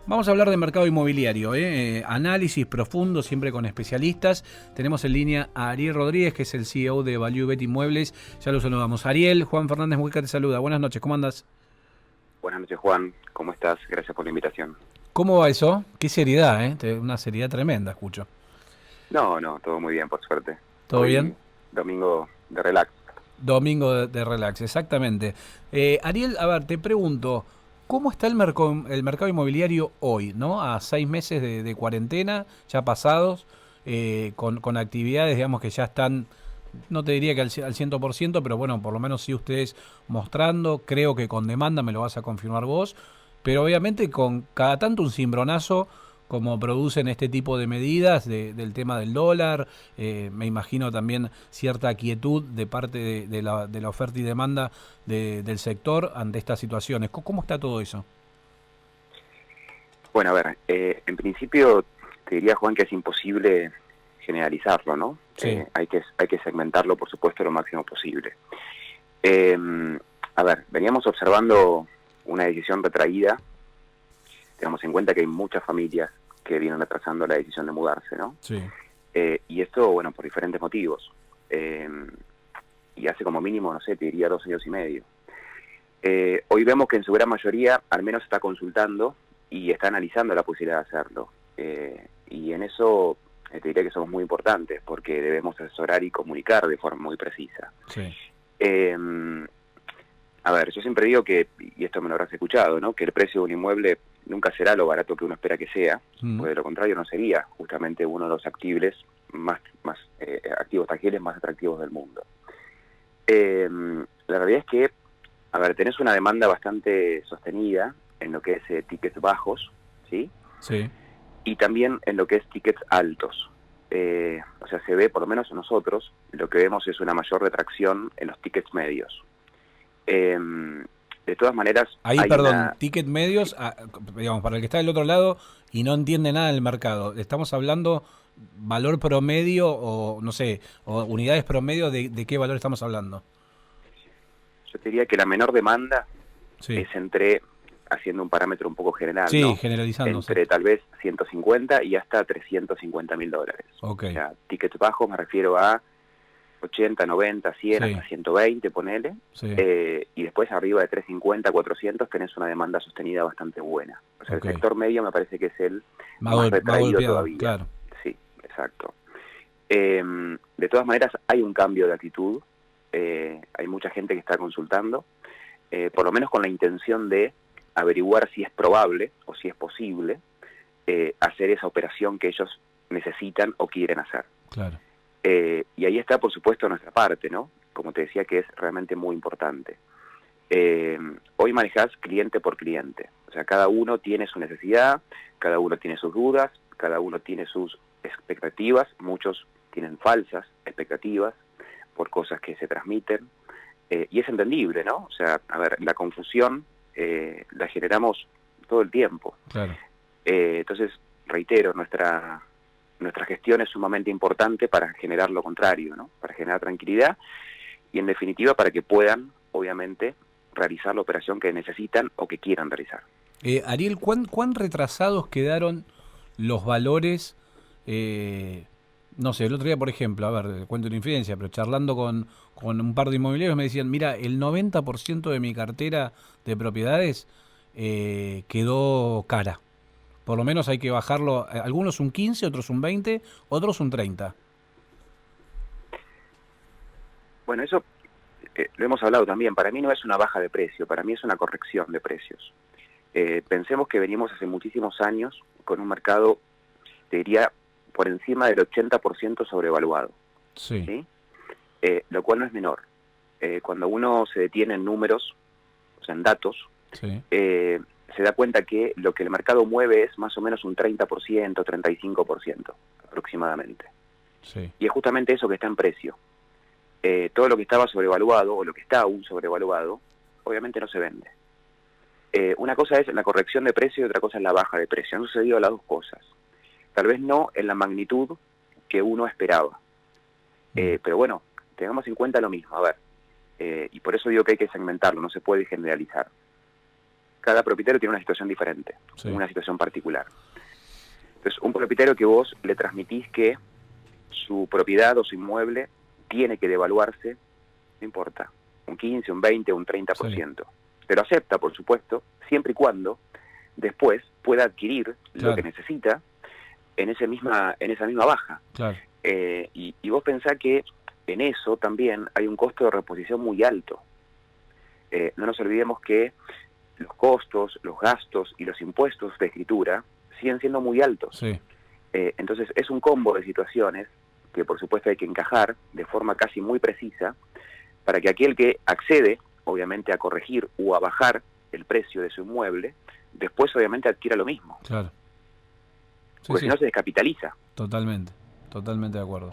Vamos a hablar de mercado inmobiliario, análisis profundo, siempre con especialistas. Tenemos en línea a Ariel Rodríguez, que es el CEO de Value Bet Inmuebles. Ya lo saludamos. Ariel, Juan Fernández Mujica te saluda. Buenas noches, ¿cómo andas? Buenas noches, Juan. ¿Cómo estás? Gracias por la invitación. ¿Cómo va eso? Qué seriedad, una seriedad tremenda, escucho. No, todo muy bien, por suerte. ¿Todo bien? Hoy, domingo de relax. Domingo de relax, exactamente. Ariel, a ver, te pregunto, ¿cómo está el mercado inmobiliario hoy, ¿no? A 6 meses de cuarentena, ya pasados, con actividades, digamos, que ya están, no te diría que al 100%, pero bueno, por lo menos sí ustedes mostrando, creo que con demanda, me lo vas a confirmar vos, pero obviamente con cada tanto un cimbronazo como producen este tipo de medidas del tema del dólar, me imagino también cierta quietud de parte de la oferta y demanda del sector ante estas situaciones. ¿Cómo está todo eso? Bueno, a ver, en principio te diría, Juan, que es imposible generalizarlo, ¿no? Sí, Hay que segmentarlo, por supuesto, lo máximo posible. Eh, a ver, veníamos observando una decisión retraída. Tenemos en cuenta que hay muchas familias que vienen retrasando la decisión de mudarse, ¿no? sí. Y esto, bueno, por diferentes motivos. Eh, y hace como mínimo, no sé, te diría 2 años y medio. Hoy vemos que en su gran mayoría al menos está consultando y está analizando la posibilidad de hacerlo. Y en eso te diría que somos muy importantes porque debemos asesorar y comunicar de forma muy precisa. Sí. Eh, a ver, yo siempre digo que, y esto me lo habrás escuchado, ¿no? Que el precio de un inmueble nunca será lo barato que uno espera que sea, Mm. pues de lo contrario no sería justamente uno de los más activos tangibles más atractivos del mundo. La realidad es que, a ver, tenés una demanda bastante sostenida en lo que es tickets bajos, ¿sí? Sí. Y también en lo que es tickets altos. O sea, se ve, por lo menos nosotros, lo que vemos es una mayor retracción en los tickets medios. Eh, de todas maneras, Ahí, hay perdón, una... ticket Sí, medios, digamos, para el que está del otro lado y no entiende nada del mercado. Estamos hablando valor promedio o, no sé, o unidades promedio de qué valor estamos hablando. yo te diría que la menor demanda Sí. es entre, haciendo un parámetro un poco general, Sí, ¿no? generalizando, sí. Entre tal vez 150 y hasta $350.000. Ok, O sea, tickets bajos me refiero a 80, 90, 100, sí, hasta 120, ponele. sí, Y después arriba de 350, 400 tenés una demanda sostenida bastante buena. O sea, el ok. sector medio me parece que es el más Más retraído golpeado, todavía. claro. Sí, exacto. De todas maneras, hay un cambio de actitud. Hay mucha gente que está consultando, por lo menos con la intención de averiguar si es probable o si es posible hacer esa operación que ellos necesitan o quieren hacer. Claro. Y ahí está, por supuesto, nuestra parte, ¿no? Como te decía, que es realmente muy importante. Hoy manejás cliente por cliente. O sea, cada uno tiene su necesidad, cada uno tiene sus dudas, cada uno tiene sus expectativas. Muchos tienen falsas expectativas por cosas que se transmiten. Y es entendible, ¿no? O sea, a ver, la confusión la generamos todo el tiempo. Claro. Entonces, reitero, nuestra gestión es sumamente importante para generar lo contrario, ¿no? Para generar tranquilidad y, en definitiva, para que puedan, obviamente, realizar la operación que necesitan o que quieran realizar. Ariel, ¿cuán retrasados quedaron los valores? eh, no sé, el otro día, por ejemplo, a ver, cuento una infidencia, pero charlando con un par de inmobiliarios me decían, mira, el 90% de mi cartera de propiedades quedó cara. Por lo menos hay que bajarlo, algunos un 15, otros un 20, otros un 30. Bueno, eso lo hemos hablado también. Para mí no es una baja de precio, para mí es una corrección de precios. Pensemos que venimos hace muchísimos años con un mercado, te diría, por encima del 80% sobrevaluado, Sí, ¿sí? Lo cual no es menor. Cuando uno se detiene en números, o sea, en datos, sí, se da cuenta que lo que el mercado mueve es más o menos un 30%, 35% aproximadamente. sí. Y es justamente eso que está en precio. Todo lo que estaba sobrevaluado, o lo que está aún sobrevaluado, obviamente no se vende. Una cosa es la corrección de precio y otra cosa es la baja de precio. Han sucedido las dos cosas. Tal vez no en la magnitud que uno esperaba. Mm. Pero bueno, tengamos en cuenta lo mismo. A ver, y por eso digo que hay que segmentarlo, no se puede generalizar. cada propietario tiene una situación diferente, Sí. una situación particular. Entonces, un propietario que vos le transmitís que su propiedad o su inmueble tiene que devaluarse, no importa, un 15, un 20, un 30%. Sí. Pero acepta, por supuesto, siempre y cuando después pueda adquirir Claro. lo que necesita en esa misma baja. Claro. Y vos pensás que en eso también hay un costo de reposición muy alto. No nos olvidemos que los costos, los gastos y los impuestos de escritura siguen siendo muy altos. Sí. Entonces es un combo de situaciones que por supuesto hay que encajar de forma casi muy precisa para que aquel que accede, obviamente, a corregir o a bajar el precio de su inmueble, después obviamente adquiera lo mismo. Claro. Sí, porque sí. si no se descapitaliza. Totalmente de acuerdo.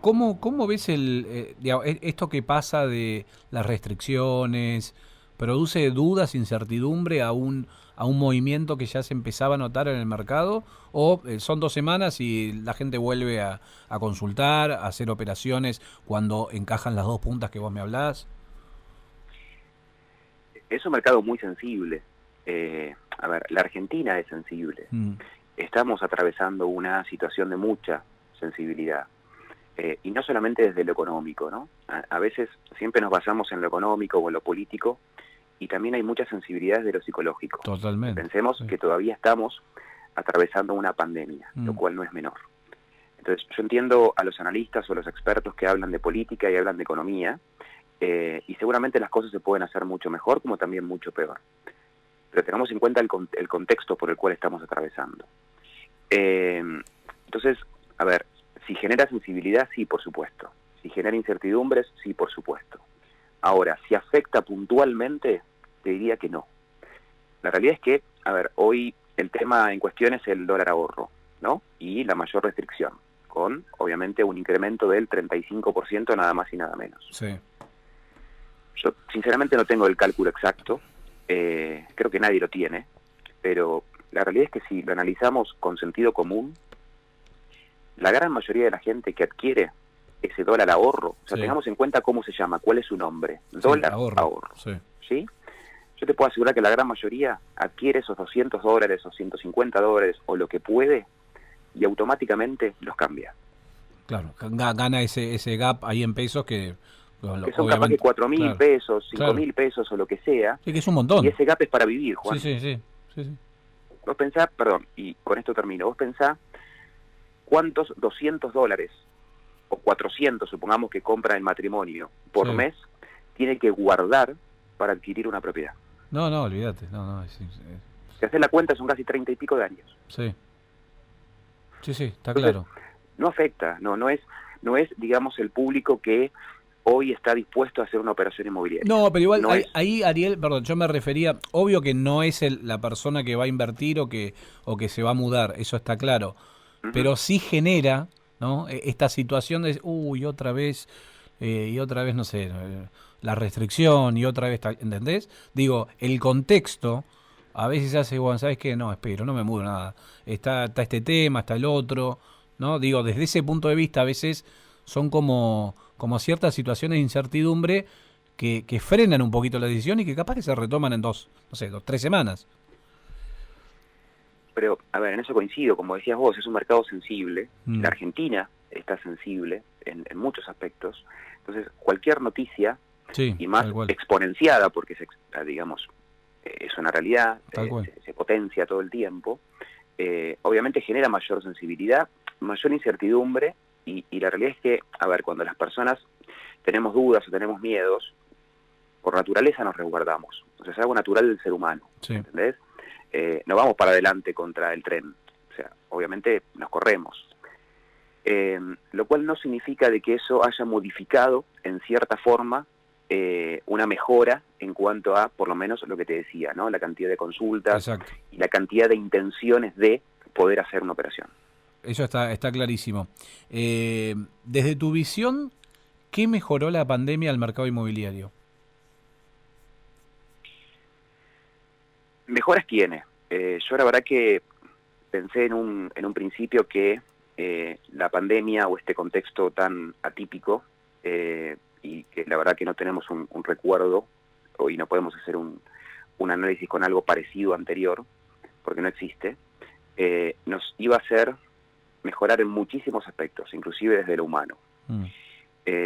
¿Cómo ves digamos, esto que pasa de las restricciones? ¿Produce dudas, incertidumbre a un movimiento que ya se empezaba a notar en el mercado? ¿O son 2 semanas y la gente vuelve a consultar, a hacer operaciones cuando encajan las dos puntas que vos me hablás? Es un mercado muy sensible. A ver, la Argentina es sensible. Estamos atravesando una situación de mucha sensibilidad. Y no solamente desde lo económico, ¿no? A veces siempre nos basamos en lo económico o en lo político, y también hay mucha sensibilidad de lo psicológico. Totalmente. Pensemos que todavía estamos atravesando una pandemia, lo cual no es menor. Entonces, yo entiendo a los analistas o a los expertos que hablan de política y hablan de economía, y seguramente las cosas se pueden hacer mucho mejor, como también mucho peor. Pero tengamos en cuenta el contexto por el cual estamos atravesando. Entonces, a ver, si genera sensibilidad, sí, por supuesto. Si genera incertidumbres, sí, por supuesto. Ahora, si afecta puntualmente, te diría que no. La realidad es que, a ver, hoy el tema en cuestión es el dólar ahorro, ¿no? Y la mayor restricción, con, obviamente, un incremento del 35% nada más y nada menos. Sí. Yo, sinceramente, no tengo el cálculo exacto. Creo que nadie lo tiene. Pero la realidad es que si lo analizamos con sentido común, la gran mayoría de la gente que adquiere ese dólar ahorro, o sea, Sí. tengamos en cuenta cómo se llama, cuál es su nombre, dólar ahorro. Sí. ¿Sí? Yo te puedo asegurar que la gran mayoría adquiere esos $200 o $150 o lo que puede y automáticamente los cambia. Claro, gana ese gap ahí en pesos que son capaz que 4.000 claro, pesos, 5.000 pesos o lo que sea. Sí, que es un montón. Y ese gap es para vivir, Juan. Sí. Vos pensás, perdón, y con esto termino, vos pensás cuántos $200 o 400, supongamos que compra el matrimonio por mes, tiene que guardar para adquirir una propiedad. No, olvídate. Si haces la cuenta son casi 30 y pico de años. Sí, está Entonces, claro. No afecta, no es, digamos, el público que hoy está dispuesto a hacer una operación inmobiliaria. No, pero igual no ahí, Ariel, perdón, yo me refería, obvio que no es la persona que va a invertir o que se va a mudar, eso está claro, pero sí genera, ¿no? Esta situación de, otra vez, no sé, la restricción y otra vez, ¿entendés? Digo, el contexto a veces hace, bueno, ¿sabes qué? No, espero, no me mudo nada, está este tema, está el otro, ¿no? Digo, desde ese punto de vista a veces son como ciertas situaciones de incertidumbre que frenan un poquito la decisión y que capaz que se retoman en 3 semanas. Pero, a ver, en eso coincido, como decías vos, es un mercado sensible, la Argentina está sensible en muchos aspectos, entonces cualquier noticia, y más exponenciada, porque digamos, es una realidad, se potencia todo el tiempo, obviamente genera mayor sensibilidad, mayor incertidumbre, y la realidad es que, a ver, cuando las personas tenemos dudas o tenemos miedos, por naturaleza nos resguardamos. O sea, es algo natural del ser humano, ¿entendés? No vamos para adelante contra el tren. O sea, obviamente nos corremos. Lo cual no significa de que eso haya modificado, en cierta forma, una mejora en cuanto a, por lo menos, lo que te decía, ¿no? La cantidad de consultas y la cantidad de intenciones de poder hacer una operación. Eso está clarísimo. Desde tu visión, ¿qué mejoró la pandemia al mercado inmobiliario? Mejoras tiene. Yo la verdad que pensé en un principio que la pandemia o este contexto tan atípico, y que la verdad que no tenemos un recuerdo, y no podemos hacer un un análisis con algo parecido anterior, porque no existe, nos iba a hacer mejorar en muchísimos aspectos, inclusive desde lo humano.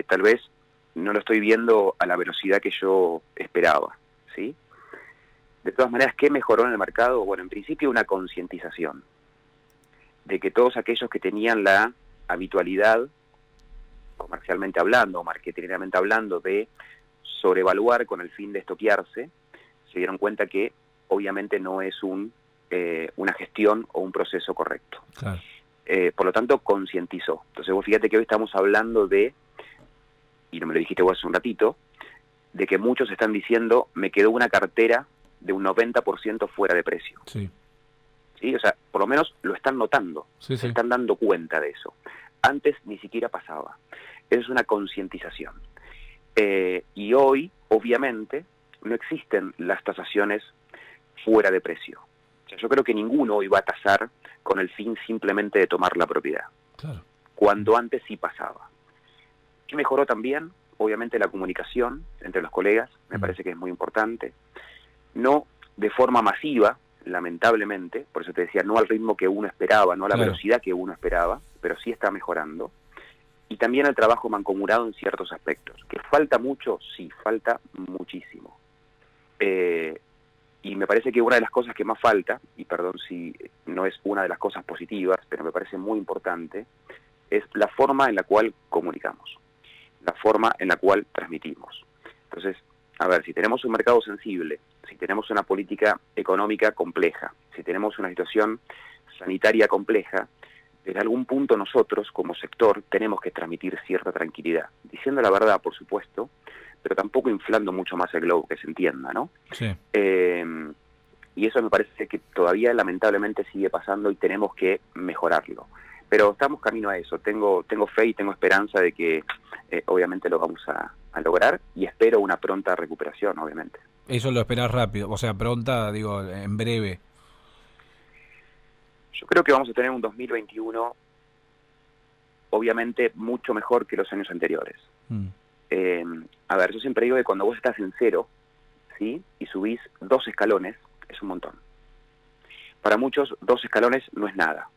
Tal vez no lo estoy viendo a la velocidad que yo esperaba, ¿sí? De todas maneras, ¿qué mejoró en el mercado? Bueno, en principio una concientización de que todos aquellos que tenían la habitualidad, comercialmente hablando o marketingamente hablando, de sobrevaluar con el fin de estoquearse, se dieron cuenta que obviamente no es una gestión o un proceso correcto. Claro. Por lo tanto, concientizó. Entonces vos fíjate que hoy estamos hablando de, y no me lo dijiste vos hace un ratito, de que muchos están diciendo, me quedó una cartera de un 90% fuera de precio. Sí. ¿Sí? O sea, por lo menos lo están notando, Sí, se sí. están dando cuenta de eso. Antes ni siquiera pasaba. Eso es una concientización. Y hoy, obviamente, no existen las tasaciones fuera de precio. O sea, yo creo que ninguno hoy va a tasar con el fin simplemente de tomar la propiedad. Claro. Cuando antes sí pasaba. ¿Qué mejoró también? Obviamente la comunicación entre los colegas, me parece que es muy importante. No de forma masiva, lamentablemente, por eso te decía, no al ritmo que uno esperaba, no a la velocidad que uno esperaba, pero sí está mejorando. Y también el trabajo mancomunado en ciertos aspectos. ¿Que falta mucho? Sí, falta muchísimo. Y me parece que una de las cosas que más falta, y perdón si no es una de las cosas positivas, pero me parece muy importante, es la forma en la cual comunicamos, la forma en la cual transmitimos. Entonces, a ver, si tenemos un mercado sensible, si tenemos una política económica compleja, si tenemos una situación sanitaria compleja, desde algún punto nosotros, como sector, tenemos que transmitir cierta tranquilidad, diciendo la verdad, por supuesto, pero tampoco inflando mucho más el globo, que se entienda, ¿no? Sí. Y eso me parece que todavía lamentablemente sigue pasando y tenemos que mejorarlo. Pero estamos camino a eso, tengo fe y tengo esperanza de que obviamente lo vamos a lograr y espero una pronta recuperación, obviamente. Eso lo esperás rápido, o sea, pronta, digo, en breve. Yo creo que vamos a tener un 2021 obviamente mucho mejor que los años anteriores. A ver, yo siempre digo que cuando vos estás en cero, ¿sí? Y subís 2 escalones, es un montón. Para muchos 2 escalones no es nada,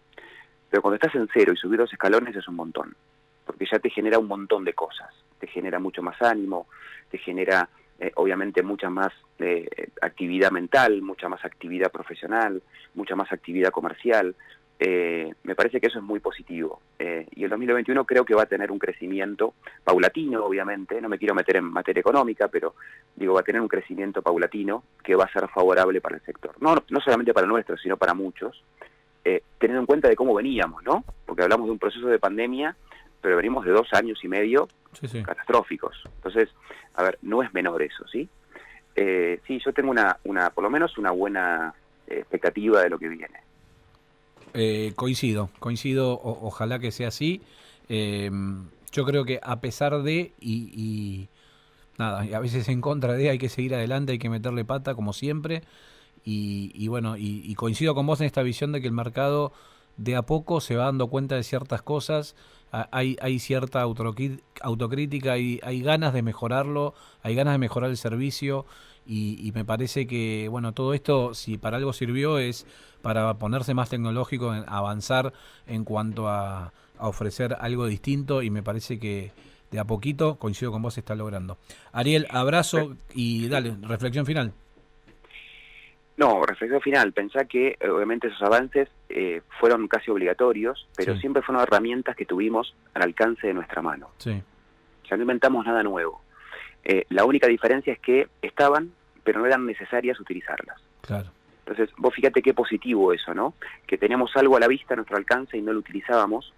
pero cuando estás en cero y subís 2 escalones es un montón, porque ya te genera un montón de cosas, te genera mucho más ánimo, te genera obviamente mucha más actividad mental, mucha más actividad profesional, mucha más actividad comercial. Me parece que eso es muy positivo. Y el 2021 creo que va a tener un crecimiento paulatino, obviamente. No me quiero meter en materia económica, pero digo, va a tener un crecimiento paulatino que va a ser favorable para el sector. No solamente para el nuestro, sino para muchos. Teniendo en cuenta de cómo veníamos, ¿no? Porque hablamos de un proceso de pandemia, pero venimos de 2 años y medio catastróficos. Entonces, a ver, no es menor eso, ¿sí? Sí, yo tengo por lo menos una buena expectativa de lo que viene. Coincido, ojalá que sea así. Yo creo que a pesar de, nada, y a veces en contra de, hay que seguir adelante, hay que meterle pata como siempre. Y bueno, y coincido con vos en esta visión de que el mercado de a poco se va dando cuenta de ciertas cosas. Hay cierta autocrítica, hay ganas de mejorarlo, hay ganas de mejorar el servicio. Y me parece que, bueno, todo esto, si para algo sirvió, es para ponerse más tecnológico, avanzar en cuanto a ofrecer algo distinto, y me parece que de a poquito, coincido con vos, se está logrando. Ariel, abrazo y dale, reflexión final. No, reflexión final. Pensá que obviamente esos avances fueron casi obligatorios, pero siempre fueron herramientas que tuvimos al alcance de nuestra mano. Sí. O sea, no inventamos nada nuevo. La única diferencia es que estaban, pero no eran necesarias utilizarlas. Claro. Entonces, vos fíjate qué positivo eso, ¿no? Que teníamos algo a la vista, a nuestro alcance, y no lo utilizábamos,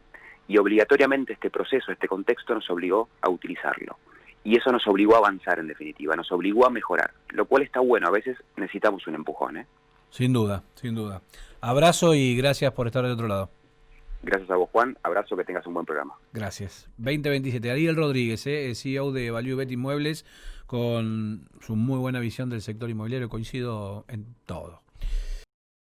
y obligatoriamente este proceso, este contexto nos obligó a utilizarlo. Y eso nos obligó a avanzar, en definitiva, nos obligó a mejorar, lo cual está bueno, a veces necesitamos un empujón, ¿eh? Sin duda, sin duda. Abrazo y gracias por estar del otro lado. Gracias a vos, Juan. Abrazo, que tengas un buen programa. Gracias. 2027. Ariel Rodríguez, CEO de Value Bet Inmuebles, con su muy buena visión del sector inmobiliario. Coincido en todo.